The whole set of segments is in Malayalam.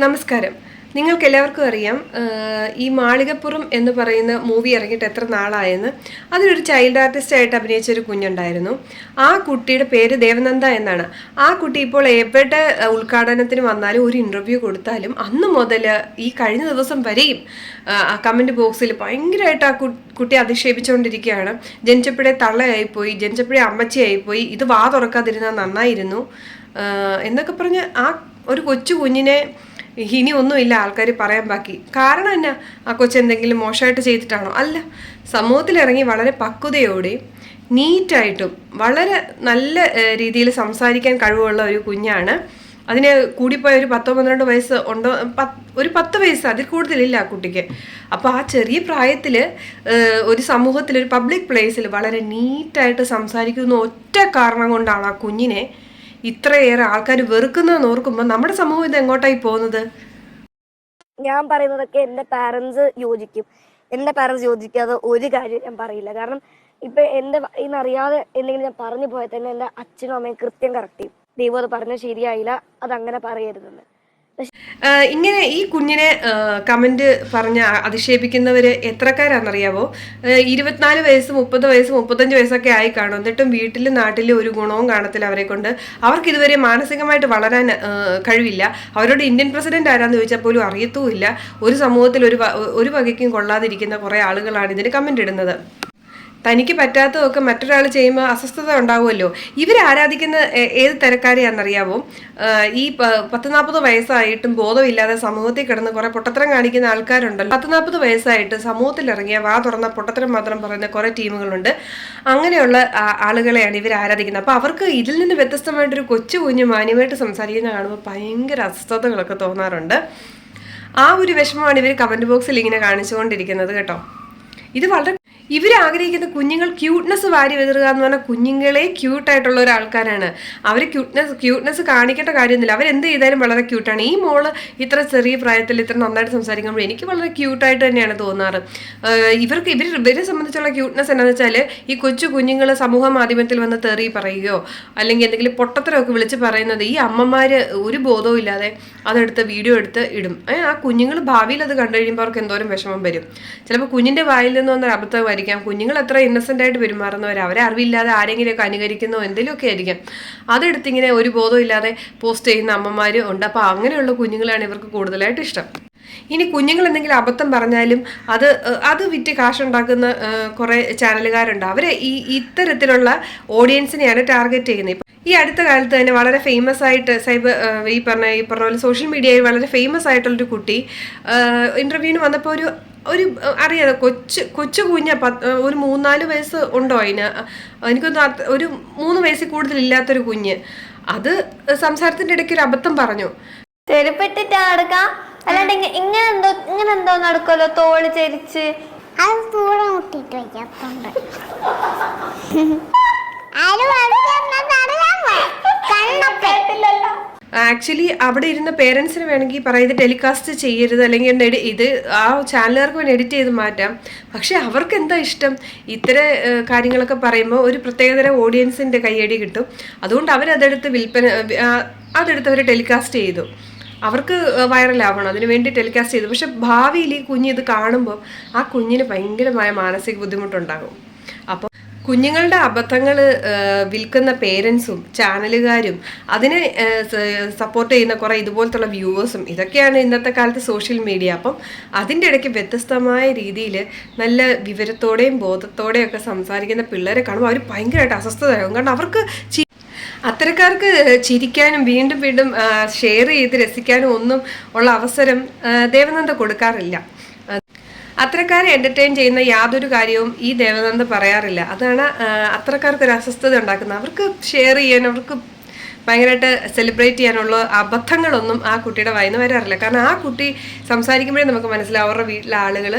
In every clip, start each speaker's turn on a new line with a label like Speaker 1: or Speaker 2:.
Speaker 1: നമസ്കാരം. നിങ്ങൾക്കെല്ലാവർക്കും അറിയാം ഈ മാളികപ്പുറം എന്ന് പറയുന്ന മൂവി ഇറങ്ങിയിട്ട് എത്ര നാളായെന്ന്. അതിലൊരു ചൈൽഡ് ആർട്ടിസ്റ്റായിട്ട് അഭിനയിച്ച ഒരു കുഞ്ഞുണ്ടായിരുന്നു. ആ കുട്ടിയുടെ പേര് ദേവനന്ദ എന്നാണ്. ആ കുട്ടി ഇപ്പോൾ എവിടെ ഉദ്ഘാടനത്തിന് വന്നാലും ഒരു ഇൻ്റർവ്യൂ കൊടുത്താലും അന്ന് മുതൽ ഈ കഴിഞ്ഞ ദിവസം വരെയും കമൻറ്റ് ബോക്സിൽ ഭയങ്കരമായിട്ട് ആ കുട്ടി അധിക്ഷേപിച്ചുകൊണ്ടിരിക്കുകയാണ്. ജനിച്ചപ്പോഴേ തള്ളയായിപ്പോയി, ജനിച്ചപ്പോഴേ അമ്മച്ചിയായിപ്പോയി, ഇത് വാ തുറക്കാതിരുന്നാൽ നന്നായിരുന്നു എന്നൊക്കെ പറഞ്ഞ് ആ ഒരു കൊച്ചു കുഞ്ഞിനെ ഇനി ഒന്നുമില്ല ആൾക്കാർ പറയാൻ ബാക്കി. കാരണം എന്നാ, ആ കൊച്ചെന്തെങ്കിലും മോശമായിട്ട് ചെയ്തിട്ടാണോ? അല്ല, സമൂഹത്തിലിറങ്ങി വളരെ പക്വതയോടെയും നീറ്റായിട്ടും വളരെ നല്ല രീതിയിൽ സംസാരിക്കാൻ കഴിവുള്ള ഒരു കുഞ്ഞാണ്. അതിന് കൂടിപ്പോയ ഒരു 10-12 വയസ്സ് ഉണ്ടോ, ഒരു 10 വയസ്സ്, അതിൽ കൂടുതലില്ല ആ കുട്ടിക്ക്. അപ്പോൾ ആ ചെറിയ പ്രായത്തിൽ ഒരു സമൂഹത്തിൽ, ഒരു പബ്ലിക് പ്ലേസിൽ വളരെ നീറ്റായിട്ട് സംസാരിക്കുന്ന ഒറ്റ കാരണം കൊണ്ടാണ് ആ കുഞ്ഞിനെ ഇത്രയേറെ ആൾക്കാർ വെറുക്കുന്നതെന്ന് ഓർക്കുമ്പോൾ നമ്മുടെ സമൂഹം ഇത് എങ്ങോട്ടായി പോകുന്നത്?
Speaker 2: ഞാൻ പറയുന്നതൊക്കെ എൻ്റെ പാരൻസ് യോജിക്കും. എൻ്റെ പാരൻസ് യോജിക്കാതെ ഒരു കാര്യം ഞാൻ പറയില്ല. കാരണം ഇപ്പൊ എൻ്റെ ഇന്നറിയാതെ എന്തെങ്കിലും ഞാൻ പറഞ്ഞു പോയാൽ തന്നെ എൻ്റെ അച്ഛനും അമ്മയും കൃത്യം കറക്റ്റ് ചെയ്യും. ദൈവം അത് പറഞ്ഞാൽ ശരിയായില്ല, അതങ്ങനെ പറയരുതെന്ന്.
Speaker 1: ഇങ്ങനെ ഈ കുഞ്ഞിനെ കമന്റ് പറഞ്ഞ് അധിക്ഷേപിക്കുന്നവര് എത്രക്കാരാണെന്നറിയാവോ? 24 വയസ്സ്, 30 വയസ്സ്, 35 വയസ്സൊക്കെ ആയി കാണും. എന്നിട്ടും വീട്ടിലും നാട്ടിലും ഒരു ഗുണവും കാണത്തില്ല അവരെ കൊണ്ട്. അവർക്ക് ഇതുവരെ മാനസികമായിട്ട് വളരാൻ കഴിവില്ല. അവരോട് ഇന്ത്യൻ പ്രസിഡന്റ് ആരാന്ന് ചോദിച്ചാൽ പോലും അറിയത്തുമില്ല. ഒരു സമൂഹത്തിൽ ഒരു വകയ്ക്കും കൊള്ളാതിരിക്കുന്ന കുറെ ആളുകളാണ് ഇതിന് കമന്റ് ഇടുന്നത്. തനിക്ക് പറ്റാത്തതൊക്കെ മറ്റൊരാൾ ചെയ്യുമ്പോൾ അസ്വസ്ഥത ഉണ്ടാവുമല്ലോ. ഇവർ ആരാധിക്കുന്ന ഏത് തരക്കാരെയാണെന്നറിയാവോ? ഈ 10-40 വയസ്സായിട്ടും ബോധമില്ലാതെ സമൂഹത്തിൽ കിടന്ന് കുറെ പൊട്ടത്തരം കാണിക്കുന്ന ആൾക്കാരുണ്ടല്ലോ. 10-40 വയസ്സായിട്ട് സമൂഹത്തിൽ ഇറങ്ങിയ വാ തുറന്ന പൊട്ടത്തരം മാത്രം പറയുന്ന കുറെ ടീമുകളുണ്ട്. അങ്ങനെയുള്ള ആളുകളെയാണ് ഇവർ ആരാധിക്കുന്നത്. അപ്പോൾ അവർക്ക് ഇതിൽ നിന്ന് വ്യത്യസ്തമായിട്ടൊരു കൊച്ചു കുഞ്ഞ് മാന്യമായിട്ട് സംസാരിക്കുന്ന കാണുമ്പോൾ ഭയങ്കര അസ്വസ്ഥതകളൊക്കെ തോന്നാറുണ്ട്. ആ ഒരു വിഷമമാണ് ഇവർ കമന്റ് ബോക്സിൽ ഇങ്ങനെ കാണിച്ചുകൊണ്ടിരിക്കുന്നത് കേട്ടോ. ഇത് വളരെ ഇവരാഗ്രഹിക്കുന്ന കുഞ്ഞുങ്ങൾ ക്യൂട്ട്നെസ് വാരി വിതറുക എന്ന് പറഞ്ഞാൽ കുഞ്ഞുങ്ങളെ ക്യൂട്ടായിട്ടുള്ള ഒരാൾക്കാരാണ് അവർ. ക്യൂട്ട്നെസ് കാണിക്കേണ്ട കാര്യമൊന്നുമില്ല. അവരെന്ത് ചെയ്താലും വളരെ ക്യൂട്ടാണ്. ഈ മോള് ഇത്ര ചെറിയ പ്രായത്തിൽ ഇത്ര നന്നായിട്ട് സംസാരിക്കുമ്പോൾ എനിക്ക് വളരെ ക്യൂട്ടായിട്ട് തന്നെയാണ് തോന്നാറ്. ഇവരെ സംബന്ധിച്ചുള്ള ക്യൂട്ട്നെസ് എന്താണെന്ന് വെച്ചാൽ ഈ കൊച്ചു കുഞ്ഞുങ്ങൾ സമൂഹ മാധ്യമത്തിൽ വന്ന് തെറി പറയുകയോ അല്ലെങ്കിൽ എന്തെങ്കിലും പൊട്ടത്തരമൊക്കെ വിളിച്ച് പറയുന്നത് ഈ അമ്മമാർ ഒരു ബോധവും ഇല്ലാതെ അതെടുത്ത് വീഡിയോ എടുത്ത് ഇടും. ആ കുഞ്ഞുങ്ങൾ ഭാവിയിൽ അത് കണ്ടു കഴിയുമ്പോൾ അവർക്ക് എന്തോരം വിഷമം വരും. ചിലപ്പോൾ കുഞ്ഞിൻ്റെ വായിൽ നിന്ന് വന്ന അബദ്ധം ആയിരിക്കാം. കുഞ്ഞുങ്ങൾ എത്ര ഇന്നസെന്റ് ആയിട്ട് പെരുമാറുന്നവർ, അവരെ അറിവില്ലാതെ ആരെങ്കിലുമൊക്കെ അനുകരിക്കുന്നോ എന്തെങ്കിലുമൊക്കെ ആയിരിക്കാം. അതെടുത്ത് ഇങ്ങനെ ഒരു ബോധവും ഇല്ലാതെ പോസ്റ്റ് ചെയ്യുന്ന അമ്മമാർ ഉണ്ട്. അപ്പോൾ അങ്ങനെയുള്ള കുഞ്ഞുങ്ങളാണ് ഇവർക്ക് കൂടുതലായിട്ട് ഇഷ്ടം. ഇനി കുഞ്ഞുങ്ങൾ എന്തെങ്കിലും അബദ്ധം പറഞ്ഞാലും അത് വിറ്റ് കാശുണ്ടാക്കുന്ന കുറേ ചാനലുകാരുണ്ട്. അവരെ ഇത്തരത്തിലുള്ള ഓഡിയൻസിനെയാണ് ടാർഗറ്റ് ചെയ്യുന്നത്. ഈ അടുത്ത കാലത്ത് തന്നെ വളരെ ഫേമസ് ആയിട്ട് ഈ പറഞ്ഞ പോലെ സോഷ്യൽ മീഡിയയിൽ വളരെ ഫേമസ് ആയിട്ടുള്ളൊരു കുട്ടി ഇന്റർവ്യൂവിന് വന്നപ്പോൾ ഒരു അറിയാതെ കൊച്ചു കുഞ്ഞ ഒരു 3-4 വയസ്സ് ഉണ്ടോ അതിന്, എനിക്കൊന്ന് ഒരു 3 വയസ്സിൽ കൂടുതലില്ലാത്തൊരു കുഞ്ഞ് അത് സംസാരത്തിന്റെ ഇടയ്ക്ക് ഒരു അബദ്ധം പറഞ്ഞു.
Speaker 3: ചെരുപ്പെട്ടിട്ട് നടക്കാം, അല്ലാണ്ട് ഇങ്ങനെ എന്തോ നടക്കുമല്ലോ, തോള് ചരിച്ച്
Speaker 1: ആക്ച്വലി അവിടെ ഇരുന്ന പേരൻസിന് വേണമെങ്കിൽ പറയാം ഇത് ടെലികാസ്റ്റ് ചെയ്യരുത്, അല്ലെങ്കിൽ ഇത് ആ ചാനലുകാർക്ക് വേണ്ടി എഡിറ്റ് ചെയ്ത് മാറ്റാം. പക്ഷെ അവർക്ക് എന്താ ഇഷ്ടം? ഇത്തരം കാര്യങ്ങളൊക്കെ പറയുമ്പോൾ ഒരു പ്രത്യേകതരം ഓഡിയൻസിൻ്റെ കയ്യടി കിട്ടും. അതുകൊണ്ട് അവരതെടുത്ത് അതെടുത്ത് അവർ ടെലികാസ്റ്റ് ചെയ്തു. അവർക്ക് വൈറലാവണം, അതിനു വേണ്ടി ടെലികാസ്റ്റ് ചെയ്തു. പക്ഷെ ഭാവിയിൽ ഈ കുഞ്ഞ് ഇത് കാണുമ്പോൾ ആ കുഞ്ഞിന് ഭയങ്കരമായ മാനസിക ബുദ്ധിമുട്ടുണ്ടാകും. അപ്പോൾ കുഞ്ഞുങ്ങളുടെ അബദ്ധങ്ങൾ വിൽക്കുന്ന പേരൻസും ചാനലുകാരും അതിനെ സപ്പോർട്ട് ചെയ്യുന്ന കുറേ ഇതുപോലത്തുള്ള വ്യൂവേഴ്സും ഇതൊക്കെയാണ് ഇന്നത്തെ കാലത്ത് സോഷ്യൽ മീഡിയ. അപ്പം അതിൻ്റെ ഇടയ്ക്ക് വ്യത്യസ്തമായ രീതിയിൽ നല്ല വിവരത്തോടെയും ബോധത്തോടെയും ഒക്കെ സംസാരിക്കുന്ന പിള്ളേരെ കാണുമ്പോൾ അവർ ഭയങ്കരമായിട്ട് അസ്വസ്ഥതയാകും. കാരണം അവർക്ക് അത്തരക്കാർക്ക് ചിരിക്കാനും വീണ്ടും വീണ്ടും ഷെയർ ചെയ്ത് രസിക്കാനും ഒന്നും ഉള്ള അവസരം ദേവനന്ദ കൊടുക്കാറില്ല. അത്തരക്കാരെ എൻ്റർടൈൻ ചെയ്യുന്ന യാതൊരു കാര്യവും ഈ ദേവനന്ദ പറയാറില്ല. അതാണ് അത്തരക്കാർക്ക് ഒരു അസ്വസ്ഥത ഉണ്ടാക്കുന്നത്. അവർക്ക് ഷെയർ ചെയ്യാൻ, അവർക്ക് ഭയങ്കരമായിട്ട് സെലിബ്രേറ്റ് ചെയ്യാനുള്ള അബദ്ധങ്ങളൊന്നും ആ കുട്ടിയുടെ വായിന്ന് വരാറില്ല. കാരണം ആ കുട്ടി സംസാരിക്കുമ്പോഴേ നമുക്ക് മനസ്സിലാവും അവരുടെ വീട്ടിലെ ആളുകൾ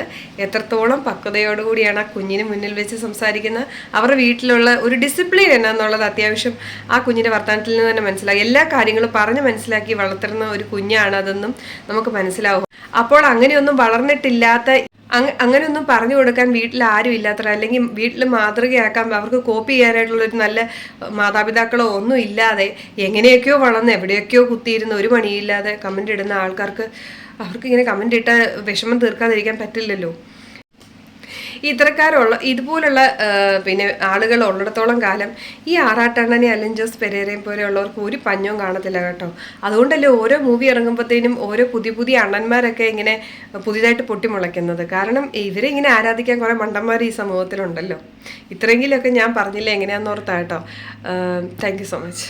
Speaker 1: എത്രത്തോളം പക്വതയോടുകൂടിയാണ് ആ കുഞ്ഞിന് മുന്നിൽ വെച്ച് സംസാരിക്കുന്നത്. അവരുടെ വീട്ടിലുള്ള ഒരു ഡിസിപ്ലിൻ എന്നാന്നുള്ളത് അത്യാവശ്യം ആ കുഞ്ഞിൻ്റെ വർത്തമാനത്തിൽ നിന്ന് തന്നെ മനസ്സിലാവും. എല്ലാ കാര്യങ്ങളും പറഞ്ഞ് മനസ്സിലാക്കി വളർത്തുന്ന ഒരു കുഞ്ഞാണ് അതെന്നും നമുക്ക് മനസ്സിലാവും. അപ്പോൾ അങ്ങനെയൊന്നും വളർന്നിട്ടില്ലാത്ത അങ്ങനെയൊന്നും പറഞ്ഞു കൊടുക്കാൻ വീട്ടിൽ ആരും ഇല്ലാത്ര, അല്ലെങ്കിൽ വീട്ടിൽ മാതൃകയാക്കാൻ അവർക്ക് കോപ്പി ചെയ്യാനായിട്ടുള്ളൊരു നല്ല മാതാപിതാക്കളോ ഒന്നും ഇല്ലാതെ എങ്ങനെയൊക്കെയോ വളർന്ന് എവിടെയൊക്കെയോ കുത്തിയിരുന്ന് ഒരു പണിയില്ലാതെ കമൻ്റ് ഇടുന്ന ആൾക്കാർക്ക് അവർക്ക് ഇങ്ങനെ കമൻ്റ് ഇട്ട വിഷമം തീർക്കാതിരിക്കാൻ പറ്റില്ലല്ലോ. ഇതുപോലുള്ള പിന്നെ ആളുകൾ ഉള്ളിടത്തോളം കാലം ഈ ആറാട്ടണ്ണനെ അലൻ ജോസ് പെരേരയും പോലെയുള്ളവർക്ക് ഒരു പഞ്ഞവും കാണത്തില്ല കേട്ടോ. അതുകൊണ്ടല്ലേ ഓരോ മൂവി ഇറങ്ങുമ്പോഴത്തേനും ഓരോ പുതിയ പുതിയ അണ്ണന്മാരൊക്കെ ഇങ്ങനെ പുതിയതായിട്ട് പൊട്ടിമുളയ്ക്കുന്നത്. കാരണം ഇവരെ ഇങ്ങനെ ആരാധിക്കാൻ കുറേ മണ്ടന്മാർ ഈ സമൂഹത്തിലുണ്ടല്ലോ. ഇത്രയെങ്കിലുമൊക്കെ ഞാൻ പറഞ്ഞില്ല എങ്ങനെയാണെന്ന് ഓർത്താ കേട്ടോ. Thank you so much.